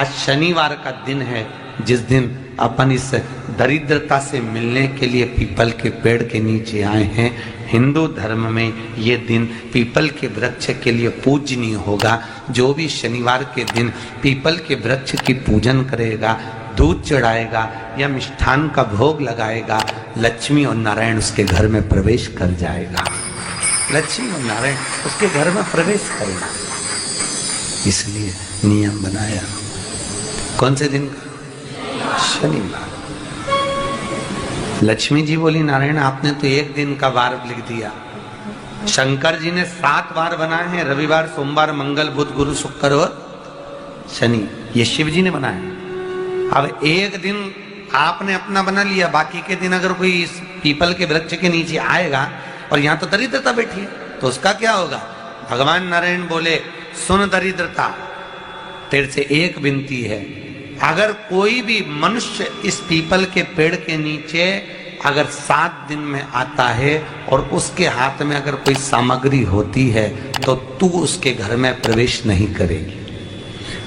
आज शनिवार का दिन है, जिस दिन अपन इस दरिद्रता से मिलने के लिए पीपल के पेड़ के नीचे आए हैं। हिंदू धर्म में ये दिन पीपल के वृक्ष के लिए पूजनीय होगा। जो भी शनिवार के दिन पीपल के वृक्ष की पूजन करेगा, दूध चढ़ाएगा या मिष्ठान का भोग लगाएगा, लक्ष्मी और नारायण उसके घर में प्रवेश कर जाएगा। लक्ष्मी और नारायण उसके घर में प्रवेश करेगा। इसलिए नियम बनाया। कौन से दिन का? शनिवार। लक्ष्मी जी बोली, नारायण आपने तो एक दिन का वार लिख दिया। शंकर जी ने 7 वार बनाए हैं, रविवार, सोमवार, मंगल, बुध, गुरु, शुक्र और शनि। ये शिव जी ने बनाया। अब एक दिन आपने अपना बना लिया, बाकी के दिन अगर कोई इस पीपल के वृक्ष के नीचे आएगा और यहाँ तो दरिद्रता बैठी है, तो उसका क्या होगा? भगवान नारायण बोले, सुन दरिद्रता, तेरे से एक विनती है, अगर कोई भी मनुष्य इस पीपल के पेड़ के नीचे अगर 7 दिन में आता है और उसके हाथ में अगर कोई सामग्री होती है तो तू उसके घर में प्रवेश नहीं करेगी।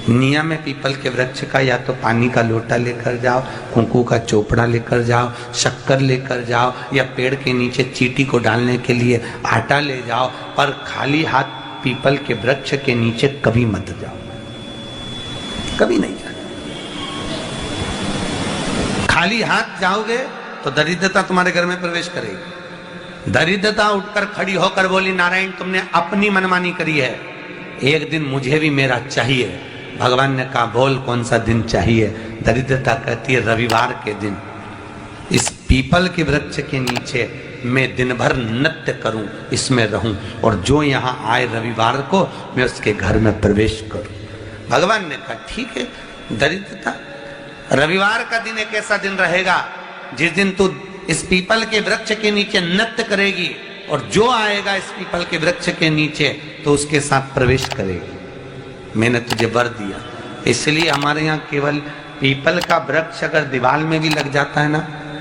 नियम है पीपल के वृक्ष का, या तो पानी का लोटा लेकर जाओ, कुंकू का चोपड़ा लेकर जाओ, शक्कर लेकर जाओ, या पेड़ के नीचे चींटी को डालने के लिए आटा ले जाओ, पर खाली हाथ पीपल के वृक्ष के नीचे कभी मत जाओ, कभी नहीं जाओ। खाली हाथ जाओगे तो दरिद्रता तुम्हारे घर में प्रवेश करेगी। दरिद्रता उठकर खड़ी होकर बोली, नारायण तुमने अपनी मनमानी करी है, एक दिन मुझे भी मेरा चाहिए। भगवान ने कहा, बोल कौन सा दिन चाहिए? दरिद्रता कहती है, रविवार के दिन इस पीपल के वृक्ष के नीचे मैं दिन भर नृत्य करूं, इसमें रहूं, और जो यहाँ आए रविवार को मैं उसके घर में प्रवेश करूं। भगवान ने कहा, ठीक है। दरिद्रता, रविवार का दिन एक ऐसा दिन रहेगा जिस दिन तू इस पीपल के वृक्ष के नीचे नृत्य करेगी, और जो आएगा इस पीपल के वृक्ष के नीचे तो उसके साथ प्रवेश करेगी। मैंने तुझे वर दिया। इसलिए हमारे यहाँ केवल पीपल का वृक्ष अगर दीवार में भी लग जाता है ना,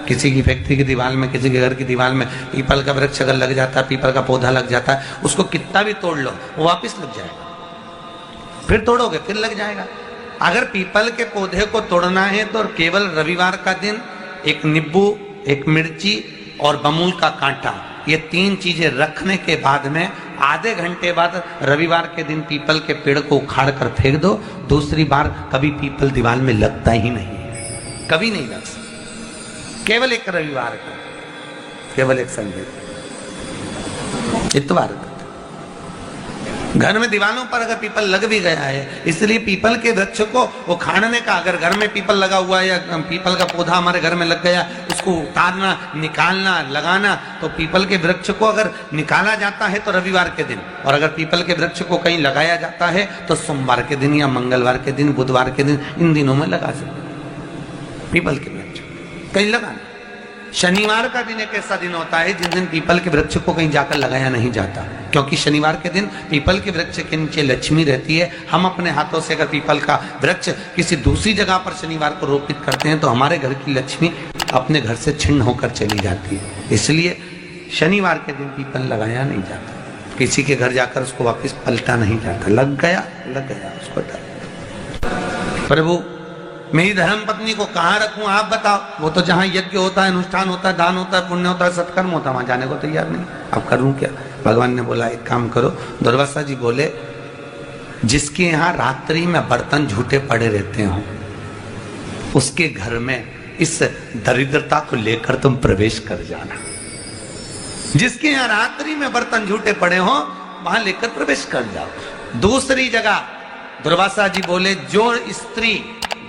किसी की फैक्ट्री की दीवार में, किसी के घर की दीवार में पीपल का वृक्ष अगर लग जाता है, पीपल का पौधा लग जाता है, उसको कितना भी तोड़ लो वो वापिस लग जाएगा। फिर तोड़ोगे फिर लग जाएगा। अगर पीपल के पौधे को तोड़ना है तो केवल रविवार का दिन एक नींबू, एक मिर्ची और बमूल का कांटा, ये 3 चीजें रखने के बाद में आधे घंटे बाद रविवार के दिन पीपल के पेड़ को उखाड़ कर फेंक दो। दूसरी बार कभी पीपल दीवार में लगता ही नहीं है, कभी नहीं लग सकता। केवल एक रविवार का, केवल एक संडे, इतवार का। घर में दीवारों पर अगर पीपल लग भी गया है, इसलिए पीपल के वृक्ष को उखाड़ने का, अगर घर में पीपल लगा हुआ है या पीपल का पौधा हमारे घर में लग गया, उसको उतारना, निकालना, लगाना, तो पीपल के वृक्ष को अगर निकाला जाता है तो रविवार के दिन, और अगर पीपल के वृक्ष को कहीं लगाया जाता है तो सोमवार के दिन या मंगलवार के दिन, बुधवार के दिन, इन दिनों में लगा सकते पीपल के वृक्ष कहीं लगाना। शनिवार का दिन एक ऐसा दिन होता है जिस दिन पीपल के वृक्ष को कहीं जाकर लगाया नहीं जाता, क्योंकि शनिवार के दिन पीपल के वृक्ष के नीचे लक्ष्मी रहती है। हम अपने हाथों से अगर पीपल का वृक्ष किसी दूसरी जगह पर शनिवार को रोपित करते हैं तो हमारे घर की लक्ष्मी अपने घर से छिन्न होकर चली जाती है। इसलिए शनिवार के दिन पीपल लगाया नहीं जाता, किसी के घर जाकर उसको वापिस पलटा नहीं जाता। लग गया उसको डाल। प्रभु मेरी धर्म पत्नी को कहाँ रखूं आप बताओ? वो तो जहाँ यज्ञ होता है, अनुष्ठान होता है, दान होता है, पुण्य होता है, सत्कर्म होता है, वहां जाने को तैयार नहीं। अब करूं क्या? भगवान ने बोला एक काम करो। दुर्वासा जी बोले, जिसके यहाँ रात्रि में बर्तन झूठे पड़े रहते हो उसके घर में इस दरिद्रता को लेकर तुम प्रवेश कर जाना। जिसके यहाँ रात्रि में बर्तन झूठे पड़े हो वहां लेकर प्रवेश कर जाओ। दूसरी जगह दुर्वासा जी बोले, जो स्त्री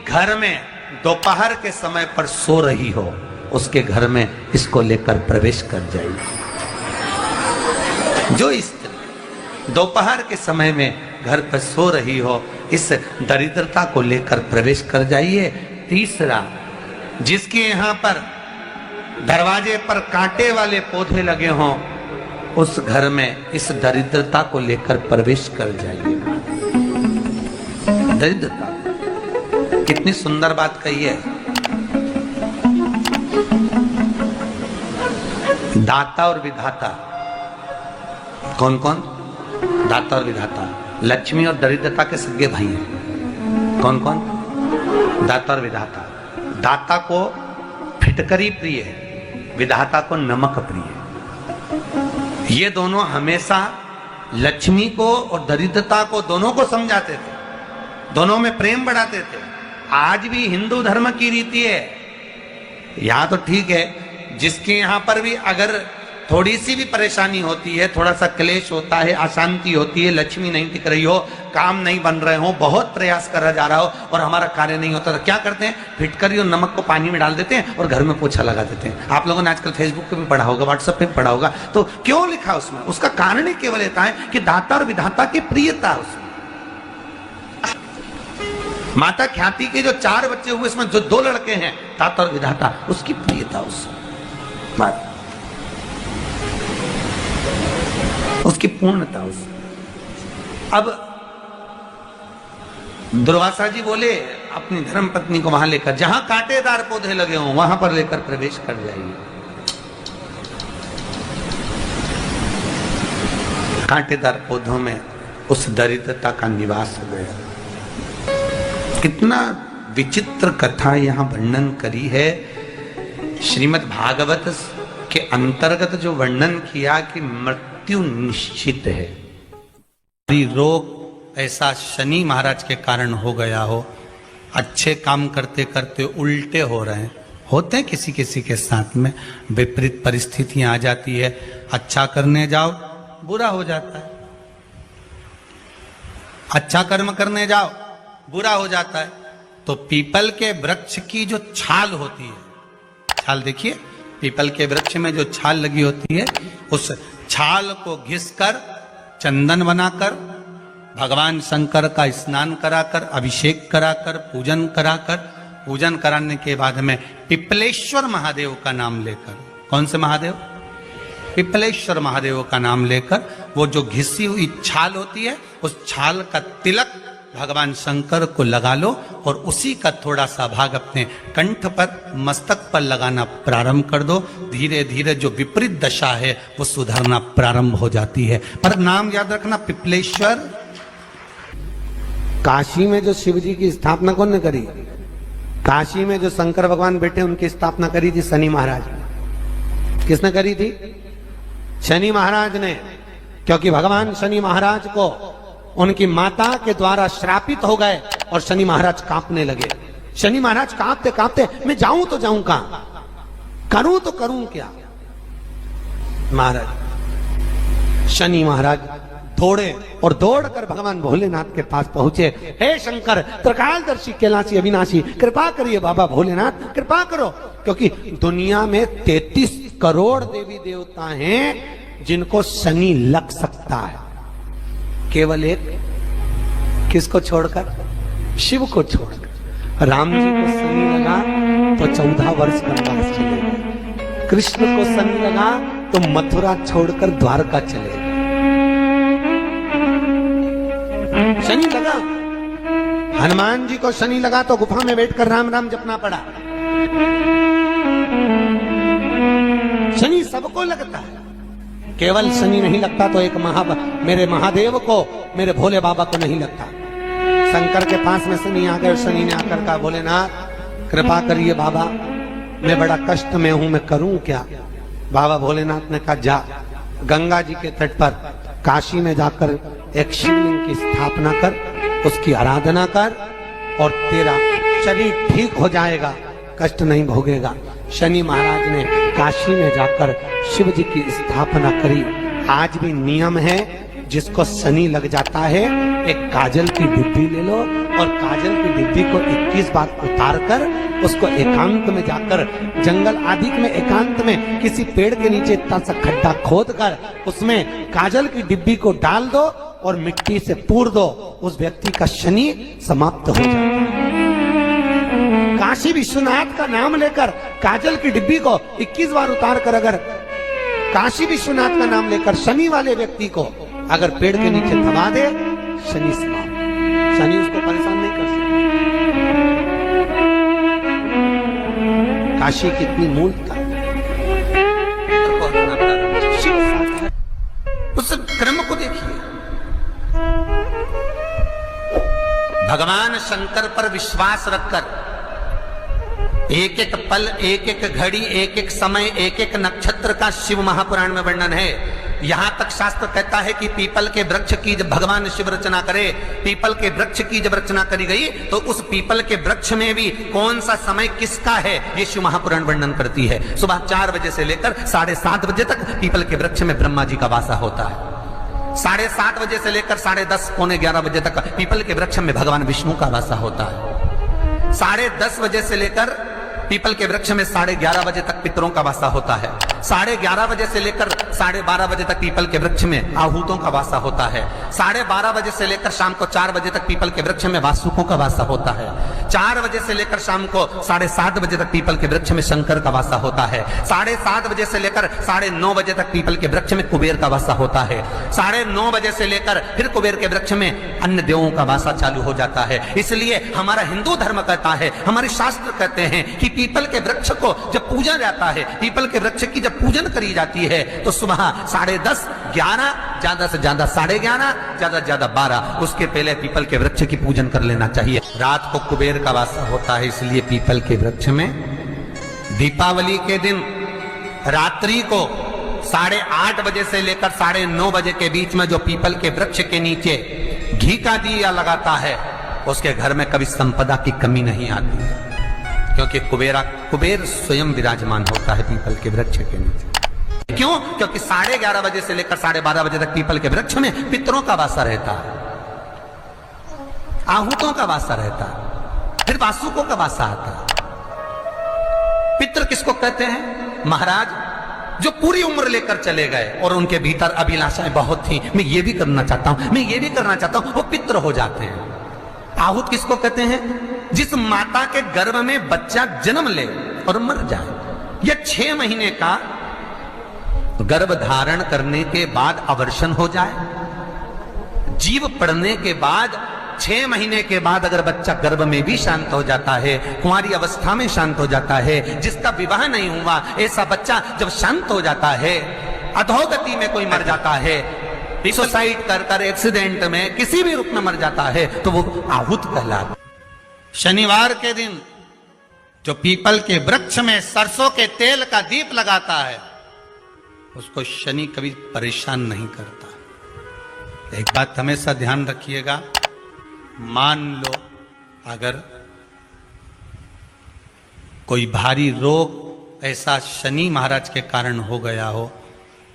घर में दोपहर के समय पर सो रही हो उसके घर में इसको लेकर प्रवेश कर जाइए। जो स्त्री दोपहर के समय में घर पर सो रही हो इस दरिद्रता को लेकर प्रवेश कर जाइए। तीसरा, जिसके यहाँ पर दरवाजे पर कांटे वाले पौधे लगे हों उस घर में इस दरिद्रता को लेकर प्रवेश कर जाइए। दरिद्रता, कितनी सुंदर बात कही है। दाता और विधाता, कौन कौन? दाता और विधाता। लक्ष्मी और दरिद्रता के सगे भाई हैं। कौन कौन? दाता और विधाता। दाता को फिटकरी प्रिय है, विधाता को नमक प्रिय है। ये दोनों हमेशा लक्ष्मी को और दरिद्रता को दोनों को समझाते थे, दोनों में प्रेम बढ़ाते थे। आज भी हिंदू धर्म की रीति है, यहां तो ठीक है, जिसके यहां पर भी अगर थोड़ी सी भी परेशानी होती है, थोड़ा सा क्लेश होता है, अशांति होती है, लक्ष्मी नहीं टिक रही हो, काम नहीं बन रहे हो, बहुत प्रयास करा जा रहा हो और हमारा कार्य नहीं होता, तो क्या करते हैं? फिटकरी और नमक को पानी में डाल देते हैं और घर में पोछा लगा देते हैं। आप लोगों ने आजकल फेसबुक पे भी पढ़ा होगा, व्हाट्सएप पे भी पढ़ा होगा। तो क्यों लिखा उसमें? उसका कारण ही केवल इतना है कि दाता और विधाता की प्रियता उसमें। माता ख्याति के जो 4 बच्चे हुए, इसमें जो 2 लड़के हैं, दाता और विधाता, उसकी प्रियता उसमें, उसकी पूर्णता उसमें। अब दुर्वासा जी बोले अपनी धर्म पत्नी को वहां लेकर, जहां कांटेदार पौधे लगे हों वहां पर लेकर प्रवेश कर जाइए। कांटेदार पौधों में उस दरिद्रता का निवास हो गया। कितना विचित्र कथा यहां वर्णन करी है। श्रीमद् भागवत के अंतर्गत जो वर्णन किया कि मृत्यु निश्चित है, रोग ऐसा शनि महाराज के कारण हो गया हो, अच्छे काम करते करते उल्टे हो रहे हैं, होते हैं किसी किसी के साथ में, विपरीत परिस्थितियां आ जाती है, अच्छा करने जाओ बुरा हो जाता है, अच्छा कर्म करने जाओ बुरा हो जाता है। तो पीपल के वृक्ष की जो छाल होती है, छाल देखिए, पीपल के वृक्ष में जो छाल लगी होती है, उस छाल को घिसकर चंदन बनाकर भगवान शंकर का स्नान कराकर, अभिषेक कराकर, पूजन कराने के बाद में पिपलेश्वर महादेव का नाम लेकर, कौन से महादेव? पिपलेश्वर महादेव का नाम लेकर वो जो घिसी हुई छाल होती है, उस छाल का तिलक भगवान शंकर को लगा लो और उसी का थोड़ा सा भाग अपने कंठ पर, मस्तक पर लगाना प्रारंभ कर दो। धीरे धीरे जो विपरीत दशा है वो सुधरना प्रारंभ हो जाती है। पर नाम याद रखना, पिपलेश्वर। काशी में जो शिव जी की स्थापना कौन ने करी? काशी में जो शंकर भगवान बैठे उनकी स्थापना करी थी शनि महाराज ने। किसने करी थी? शनि महाराज ने। क्योंकि भगवान शनि महाराज को उनकी माता के द्वारा श्रापित हो गए और शनि महाराज कांपने लगे। शनि महाराज कांपते कांपते, मैं जाऊं तो जाऊं कहां, करूं तो करूं क्या? महाराज शनि महाराज दौड़े और दौड़कर भगवान भोलेनाथ के पास पहुंचे। हे शंकर, त्रिकालदर्शी, कैलाशी, अविनाशी, कृपा करिए बाबा भोलेनाथ, कृपा करो। क्योंकि दुनिया में 33 करोड़ देवी देवता हैं जिनको शनि लग सकता है, केवल एक किसको छोड़कर? शिव को छोड़कर। राम जी को शनि लगा तो 14 वर्ष वनवास चले गए। कृष्ण को शनि लगा तो मथुरा छोड़कर द्वारका चले गए। शनि लगा, हनुमान जी को शनि लगा तो गुफा में बैठकर राम राम जपना पड़ा। शनि सबको लगता है, केवल शनि नहीं लगता तो एक मेरे महादेव को, मेरे भोले बाबा को नहीं लगता। शंकर के पास में शनि आ गए। शनि ने आकर कहा, भोलेनाथ कृपा करिए बाबा, मैं बड़ा कष्ट में हूं, मैं करूं क्या? बाबा भोलेनाथ ने कहा, जा गंगा जी के तट पर काशी में जाकर एक शिवलिंग की स्थापना कर, उसकी आराधना कर और तेरा शरीर ठीक हो जाएगा, कष्ट नहीं भोगेगा। शनि महाराज ने काशी में जाकर शिव जी की स्थापना करी। आज भी नियम है, जिसको शनि लग जाता है एक काजल की डिब्बी ले लो और काजल की डिब्बी को 21 बार उतार कर उसको एकांत में जाकर, जंगल आदि में एकांत में किसी पेड़ के नीचे इतना सा खड्डा खोद कर उसमें काजल की डिब्बी को डाल दो और मिट्टी से पूर दो, उस व्यक्ति का शनि समाप्त हो जाता है। काशी विश्वनाथ का नाम लेकर काजल की डिब्बी को 21 बार उतार कर अगर काशी विश्वनाथ का नाम लेकर शनि वाले व्यक्ति को अगर पेड़ के नीचे दबा दे, शनि समाप्त, शनि उसको परेशान नहीं कर सकता। काशी कितनी मूलता, उस क्रम को देखिए। भगवान शंकर पर विश्वास रखकर एक एक पल, एक एक घड़ी, एक एक समय, एक एक नक्षत्र का शिव महापुराण में वर्णन है। यहां तक शास्त्र कहता है कि पीपल के वृक्ष की जब भगवान शिव रचना करे, पीपल के वृक्ष की जब रचना करी गई तो उस पीपल के वृक्ष में भी कौन सा समय किसका है ये शिव महापुराण वर्णन करती है। सुबह 4 बजे से लेकर 7:30 बजे तक पीपल के वृक्ष में ब्रह्मा जी का वासा होता है। 7:30 बजे से लेकर 10:30 पौने 11 बजे तक पीपल के वृक्ष में भगवान विष्णु का वासा होता है। 10:30 बजे से लेकर पीपल के वृक्ष में 11:30 बजे तक पितरों का वासा होता है। 11:30 बजे से लेकर 12:30 बजे तक पीपल के वृक्ष में आहूतों का वासा होता है। 12:30 बजे से लेकर शाम को 4 बजे तक पीपल के वृक्ष में वासुकों का वासा होता है। 4 बजे से लेकर शाम को 7:30 बजे तक पीपल के वृक्ष में शंकर का वासा होता है। 7:30 बजे से लेकर 9:30 बजे तक पीपल के वृक्ष में कुबेर का वासा होता है। 9:30 बजे से लेकर फिर कुबेर के वृक्ष में अन्य देवों का वासा चालू हो जाता है। इसलिए हमारा हिंदू धर्म कहता है, हमारे शास्त्र कहते हैं कि पीपल के वृक्ष को जब पूजा जाता है, पीपल के वृक्ष की जब पूजन करी जाती है तो सुबह 10:30, 11, ज्यादा से ज्यादा 11:30, ज्यादा से ज्यादा 12, उसके पहले पीपल के वृक्ष की पूजन कर लेना चाहिए। रात को कुबेर का वासा होता है, इसलिए पीपल के वृक्ष में दीपावली के दिन रात्रि को 8:30 बजे से लेकर 9:30 बजे के बीच में जो पीपल के वृक्ष के नीचे घी का दिया लगाता है उसके घर में कभी संपदा की कमी नहीं आती है, क्योंकि कुबेर स्वयं विराजमान होता है पीपल के वृक्ष के नीचे। क्यों? क्योंकि 11:30 बजे से लेकर 12:30 बजे तक पीपल के वृक्ष में पितरों का वासा रहता है, आहूतों का वासा रहता है, फिर वासुकों का वासा आता है। पितृ किसको कहते हैं? महाराज जो पूरी उम्र लेकर चले गए और उनके भीतर अभिलाषाएं बहुत थी, मैं ये भी करना चाहता हूं, मैं ये भी करना चाहता हूं, वो पितृ हो जाते हैं। आहूत किसको कहते हैं? जिस माता के गर्भ में बच्चा जन्म ले और मर जाए, या 6 महीने का गर्भ धारण करने के बाद अवर्षण हो जाए, जीव पड़ने के बाद 6 महीने के बाद अगर बच्चा गर्भ में भी शांत हो जाता है, कुंवारी अवस्था में शांत हो जाता है, जिसका विवाह नहीं हुआ ऐसा बच्चा जब शांत हो जाता है, अधोगति में कोई मर जाता है, सुसाइड कर एक्सीडेंट में किसी भी रूप में मर जाता है, तो वो आहूत कहलाता है। शनिवार के दिन जो पीपल के वृक्ष में सरसों के तेल का दीप लगाता है उसको शनि कभी परेशान नहीं करता। एक बात हमेशा ध्यान रखिएगा, मान लो अगर कोई भारी रोग ऐसा शनि महाराज के कारण हो गया हो,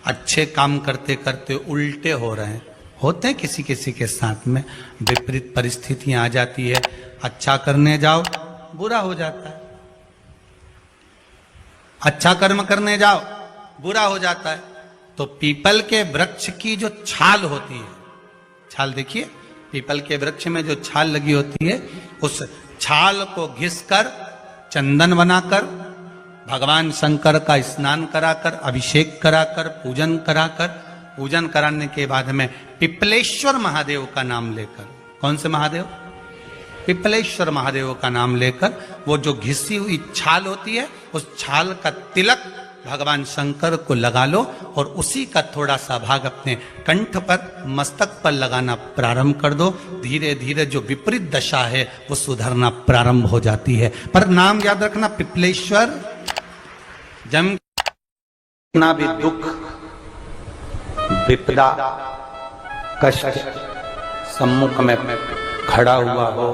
अच्छे काम करते करते उल्टे हो रहे हैं, होते हैं किसी किसी के साथ में, विपरीत परिस्थितियां आ जाती है, अच्छा करने जाओ बुरा हो जाता है, अच्छा कर्म करने जाओ बुरा हो जाता है। तो पीपल के वृक्ष की जो छाल होती है, छाल देखिए, पीपल के वृक्ष में जो छाल लगी होती है, उस छाल को घिसकर चंदन बनाकर भगवान शंकर का स्नान कराकर, अभिषेक कराकर, पूजन कराकर, पूजन कराने के बाद में पिपलेश्वर महादेव का नाम लेकर, कौन से महादेव? पिपलेश्वर महादेव का नाम लेकर वो जो घिसी हुई छाल होती है उस छाल का तिलक भगवान शंकर को लगा लो और उसी का थोड़ा सा भाग अपने कंठ पर, मस्तक पर लगाना प्रारंभ कर दो। धीरे धीरे जो विपरीत दशा है वो सुधरना प्रारंभ हो जाती है। पर नाम याद रखना, पिपलेश्वर। जम कितना भी दुख, विपदा, कष्ट सम्मुख में खड़ा हुआ हो,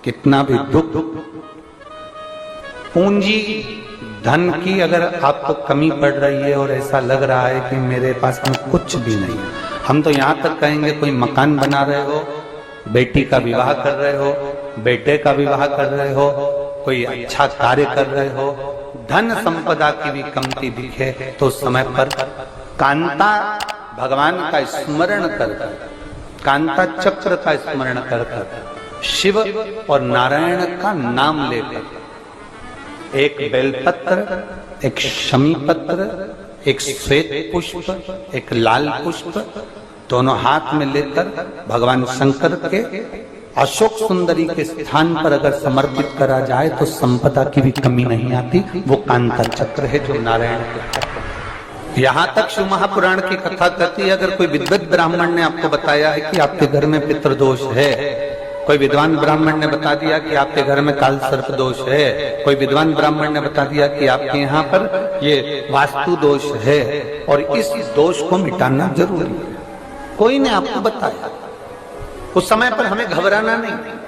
कितना भी दुख, पूंजी धन की अगर आपको कमी पड़ रही है और ऐसा लग रहा है कि मेरे पास में कुछ भी नहीं, हम तो यहाँ तक कहेंगे कोई मकान बना रहे हो, बेटी का विवाह कर रहे हो, बेटे का विवाह कर रहे हो, कोई अच्छा कार्य कर रहे हो, धन संपदा की भी कमती दिखे तो समय पर कांता भगवान का स्मरण कर, कांता चक्र का स्मरण कर, शिव और नारायण का नाम लेकर, एक बेलपत्र, एक शमी पत्र, एक श्वेत पुष्प, एक लाल पुष्प, दोनों हाथ में लेकर भगवान शंकर के अशोक सुंदरी के स्थान पर अगर समर्पित करा जाए तो संपदा की भी कमी नहीं आती। वो कांता चक्र है जो नारायण के। यहाँ तक शिव महापुराण की कथा कहती है, अगर कोई विद्वत ब्राह्मण ने आपको बताया है कि आपके घर में पितृदोष है, कोई विद्वान ब्राह्मण ने बता दिया कि आपके घर में काल सर्प दोष है, कोई विद्वान ब्राह्मण ने बता दिया कि आपके यहाँ पर ये वास्तु दोष है और इस दोष को मिटाना जरूरी है। कोई ने आपको बताया, उस समय पर हमें घबराना नहीं।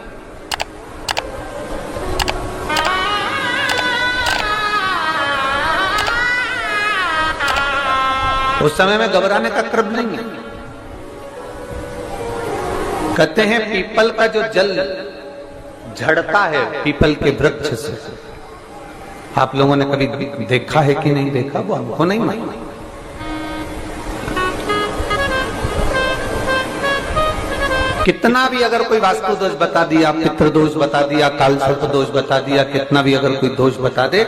उस समय में घबराने का क्रम नहीं है। कहते हैं पीपल का जो जल झड़ता है पीपल के वृक्ष से, आप लोगों ने कभी देखा है कि नहीं देखा, वो हमको नहीं मालूम। कितना भी अगर कोई वास्तु दोष बता दिया, पितृ दोष बता दिया, काल सर्प दोष बता दिया, कितना भी अगर कोई दोष बता दे,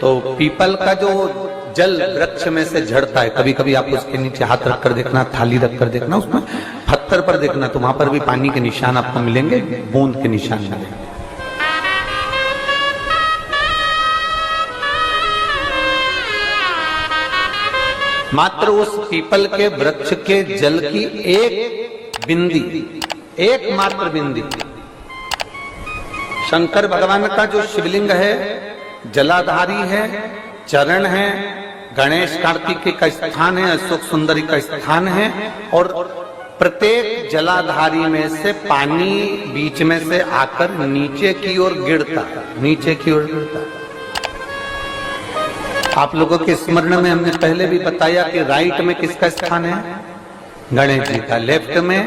तो पीपल का जो जल वृक्ष में से झड़ता है, कभी कभी आप उसके नीचे हाथ रखकर देखना, थाली रखकर देखना, उसमें पत्थर पर देखना, तो वहां पर भी पानी के निशान आपको मिलेंगे, बूंद के निशान मिलेंगे। मात्र उस पीपल के वृक्ष के जल की एक बिंदी, एकमात्र बिंदी, शंकर भगवान का जो शिवलिंग है जलाधारी है, चरण है, गणेश कार्तिक का स्थान है, अशोक सुंदरी का स्थान है, और प्रत्येक जलाधारी में से पानी बीच में से आकर नीचे की ओर गिरता है, नीचे की ओर गिरता है। आप लोगों के स्मरण में हमने पहले भी बताया कि राइट में किसका स्थान है, गणेश जी का, लेफ्ट में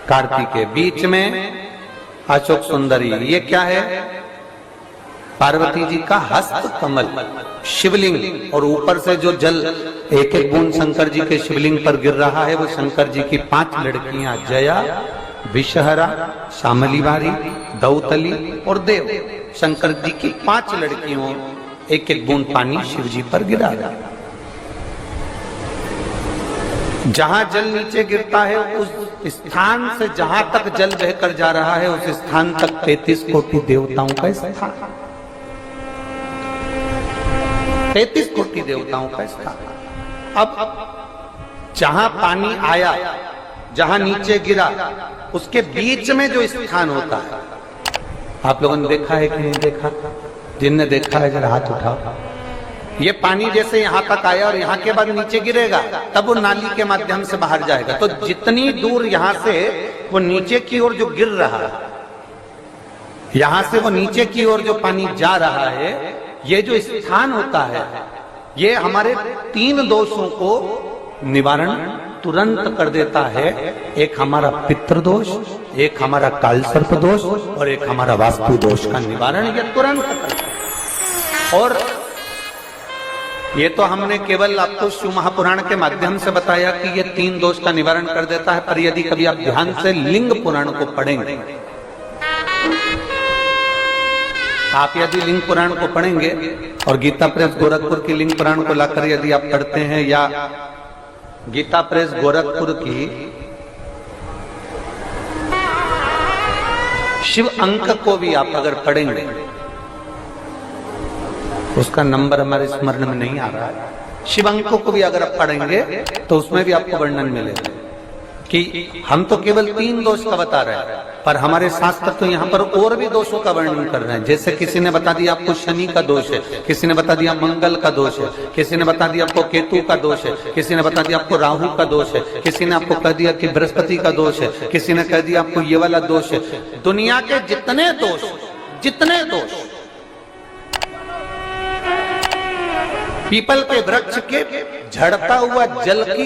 कार्तिक के, बीच में अशोक सुंदरी, ये क्या है, पार्वती जी का हस्त कमल शिवलिंग, और ऊपर से जो जल एक एक बूंद शंकर जी के शिवलिंग पर गिर रहा है, वो शंकर जी की 5 लड़कियां जया, विषहरा, शामली बारी, दौतली और देव, शंकर जी की 5 लड़कियों एक एक बूंद पानी शिव जी पर गिरा रहा। जहां जल नीचे गिरता है उस स्थान से जहां तक जल बहकर जा रहा है उस स्थान तक 33 कोटि देवताओं का स्थान, 33 कोटि देवताओं का स्थान। अब जहां पानी आया, जहां नीचे गिरा, उसके बीच में जो स्थान होता है, आप लोगों ने देखा है कि नहीं देखा? जिनने देखा है जरा हाथ उठाओ। ये पानी जैसे यहां तक आया और यहां के बाद नीचे गिरेगा, तब वो नाली के माध्यम से बाहर जाएगा। तो जितनी दूर यहां से वो नीचे की ओर जो गिर रहा है, यहां से वो नीचे की ओर जो पानी जा रहा है, ये जो स्थान होता है, ये हमारे 3 दोषों को निवारण तुरंत कर देता है। एक हमारा पितृदोष, एक हमारा काल सर्प दोष और एक हमारा वास्तु दोष का निवारण ये तुरंत करता है। और ये तो हमने केवल आपको शिव महापुराण के माध्यम से बताया कि ये 3 दोष का निवारण कर देता है, पर यदि कभी आप ध्यान से लिंग पुराण को पढ़ेंगे, आप यदि लिंग पुराण को पढ़ेंगे और गीता प्रेस गोरखपुर की लिंग पुराण को लाकर यदि आप पढ़ते हैं, या गीता प्रेस गोरखपुर की शिव अंक को भी आप अगर पढ़ेंगे, उसका नंबर हमारे स्मरण में नहीं आ रहा है, शिव अंकों को भी अगर आप पढ़ेंगे तो उसमें भी आपको वर्णन मिलेगा कि हम तो केवल 3 दोष का बता रहे हैं, पर हमारे शास्त्र तो यहाँ पर और भी दोषों का वर्णन कर रहे हैं। जैसे किसी ने बता दिया आपको शनि का दोष है, किसी ने बता दिया मंगल का दोष है, किसी ने बता दिया आपको केतु का दोष है, किसी ने बता दिया आपको राहु का दोष है, किसी ने आपको कह दिया कि बृहस्पति का दोष है, किसी ने कह दिया आपको ये वाला दोष है। दुनिया के जितने दोष पीपल के वृक्ष के झड़ता हुआ जल की